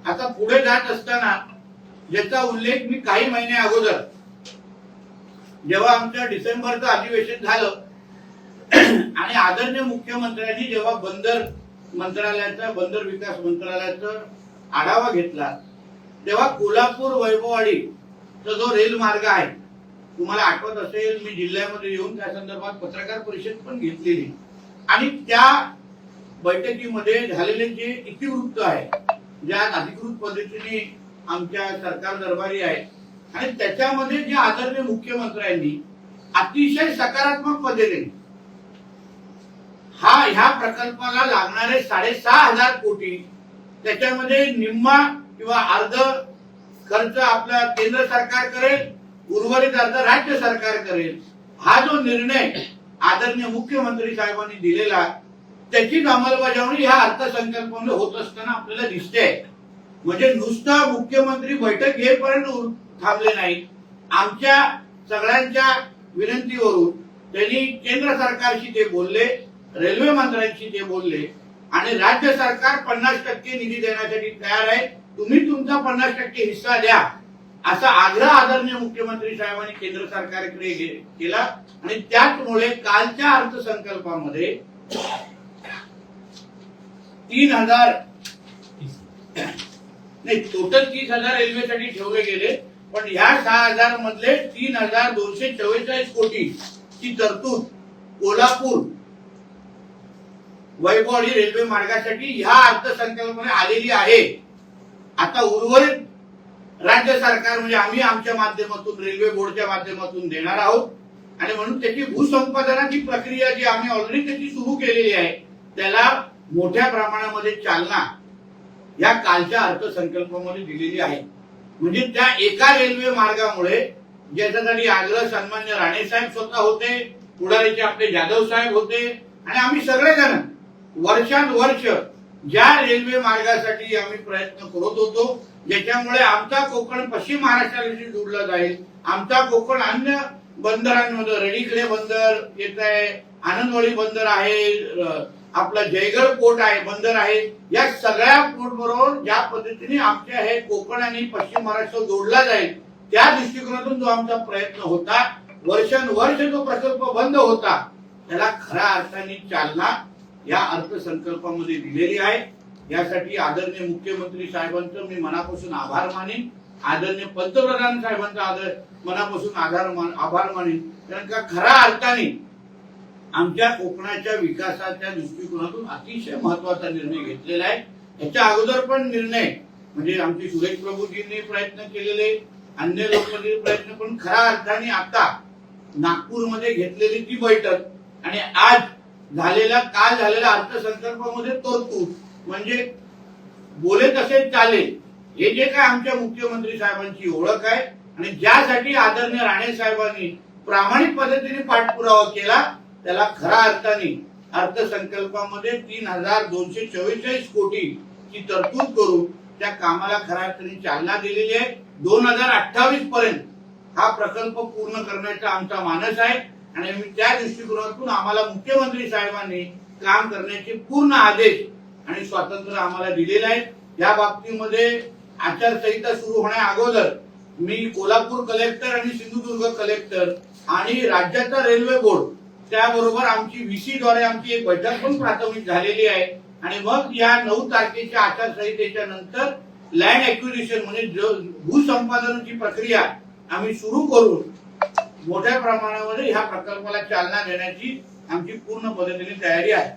आता पुढे जात असताना ज्याचा उल्लेख मी काही महिने अगोदर जेव्हा आमचं डिसेंबरचं अधिवेशन झालं आणि आदरणीय मुख्यमंत्र्यांनी जेव्हा बंदर विकास मंत्रालयाचा आढावा घेतला, तेव्हा कोल्हापूर वैभववाडीचा जो रेल मार्ग आहे, तुम्हाला आठवत असेल मी जिल्ह्यामध्ये येऊन त्या संदर्भात पत्रकार परिषद पण घेतलेली आणि त्या बैठकीमध्ये झालेले जे इतिवृत्त आहे, ज्या अधिकृत पद्धतीने आमच्या सरकार दरबारी आहे आणि त्याच्यामध्ये जे आदरणीय मुख्यमंत्र्यांनी अतिशय सकारात्मक पद्धतीने ह्या प्रकल्पाला लागणारे 6,500 कोटी त्याच्यामध्ये निम्मा किंवा अर्ध खर्च आपला केंद्र सरकार करेल, उर्वरित अर्ध राज्य सरकार करेल, हा जो निर्णय आदरणीय मुख्यमंत्री साहेबांनी दिलेला त्याची अंमलबजावणी ह्या अर्थसंकल्पामध्ये होत असताना आपल्याला दिसते. म्हणजे नुसतं मुख्यमंत्री बैठक घेईपर्यंत थांबले नाही. आमच्या सगळ्यांच्या विनंतीवरून त्यांनी केंद्र सरकारशी ते बोलले, रेल्वे मंत्र्यांशी ते बोलले आणि राज्य सरकार 50% निधी देण्यासाठी तयार आहे, तुम्ही तुमचा 50% हिस्सा द्या असा आग्रह आदरणीय मुख्यमंत्री साहेबांनी केंद्र सरकारकडे केला आणि त्याचमुळे कालच्या अर्थसंकल्पामध्ये 3,000 नाही टोटल 30,000 रेल्वेसाठी ठेवले गेले, पण ह्या 6,000 मधले 3,244 कोटी ची तरतूद कोल्हापूर वैभववाडी रेल्वे मार्गासाठी ह्या अर्थसंकल्पामध्ये आलेली आहे. आता उर्वरित राज्य सरकार म्हणजे आम्ही आमच्या माध्यमातून रेल्वे बोर्डच्या माध्यमातून देणार आहोत आणि म्हणून त्याची भूसंपादनाची प्रक्रिया जी आम्ही ऑलरेडी त्याची सुरू केलेली आहे त्याला मोठ्या प्रमाणामध्ये चालना या कालच्या अर्थसंकल्पामध्ये दिलेली आहे. म्हणजे त्या एका रेल्वे मार्गामुळे ज्याच्यासाठी आग्रह सन्मान्य राणे साहेब स्वतः होते, पुढारीचे आपले जाधव साहेब होते आणि आम्ही सगळेजण वर्षानुवर्ष ज्या रेल्वे मार्गासाठी आम्ही प्रयत्न करत होतो, ज्याच्यामुळे आमचा कोकण पश्चिम महाराष्ट्राशी जोडला जाईल, आमचा कोकण अन्य बंदरांमध्ये रेडीकडे बंदर येत आहे, आनंदवाडी बंदर आहे, आपला जयगड पोर्ट आहे, बंदर आहे, या सगळ्या पोर्ट बरोबर ज्या पद्धतीने आमच्या हे कोकण आणि पश्चिम महाराष्ट्र जोडला जाईल त्या दृष्टिकोनातून जो आमचा प्रयत्न होता, वर्षानुवर्ष जो प्रकल्प बंद होता त्याला खऱ्या अर्थाने चालना या अर्थसंकल्पामध्ये दिलेली आहे. यासाठी आदरणीय मुख्यमंत्री साहेबांचं मी मनापासून आभार मानेन, आदरणीय पंतप्रधान साहेबांचा मनापासून आभार मानेन, कारण का खऱ्या अर्थाने आमच्या कोकणाच्या विकासाच्या दृष्टिकोनातून अतिशय महत्वाचा निर्णय घेतलेला आहे. याच्या अगोदर पण निर्णय म्हणजे आमचे सुरेश प्रभूजींनी प्रयत्न केलेले, अन्य लोकांनी प्रयत्न, पण खऱ्या अर्थाने आता नागपूरमध्ये घेतलेली ती बैठक आणि आज काल झालेल्या अर्थसंकल्पामध्ये तरतूद म्हणजे बोले तसे चाले, हे जे काय आमच्या मुख्यमंत्री साहेबांची ओळख आहे आणि ज्यासाठी आदरणीय राणे साहेबांनी प्रामाणिक पद्धतीने पाठपुरावा केला त्याला खऱ्या अर्थाने अर्थसंकल्पामध्ये 3,244 कोटी ची तरतूद करून त्या कामाला खऱ्या अर्थाने चालना दिलेली आहे. 2028 पर्यंत हा प्रकल्प पूर्ण करण्याचा आमचा मानस आहे आणि त्या दृष्टिकोनातून आम्हाला मुख्यमंत्री साहेबांनी काम करण्याचे पूर्ण आदेश आणि स्वातंत्र्य आम्हाला दिलेलं आहे. या बाबतीमध्ये आचारसंहिता सुरू होण्या अगोदर मी कोल्हापूर कलेक्टर आणि सिंधुदुर्ग कलेक्टर आणि राज्याचा रेल्वे बोर्ड त्याबरोबर आमची व्हीसी द्वारे आमची एक बैठक पण प्राथमिक झालेली आहे आणि मग या 9 तारखेच्या आचारसंहितेच्या नंतर लँड ॲक्विजिशन म्हणजे भूसंपादनाची प्रक्रिया आम्ही सुरू करून मोठ्या प्रमाणामध्ये ह्या प्रकल्पाला चालना देण्याची आमची पूर्ण पद्धतीने तयारी आहे.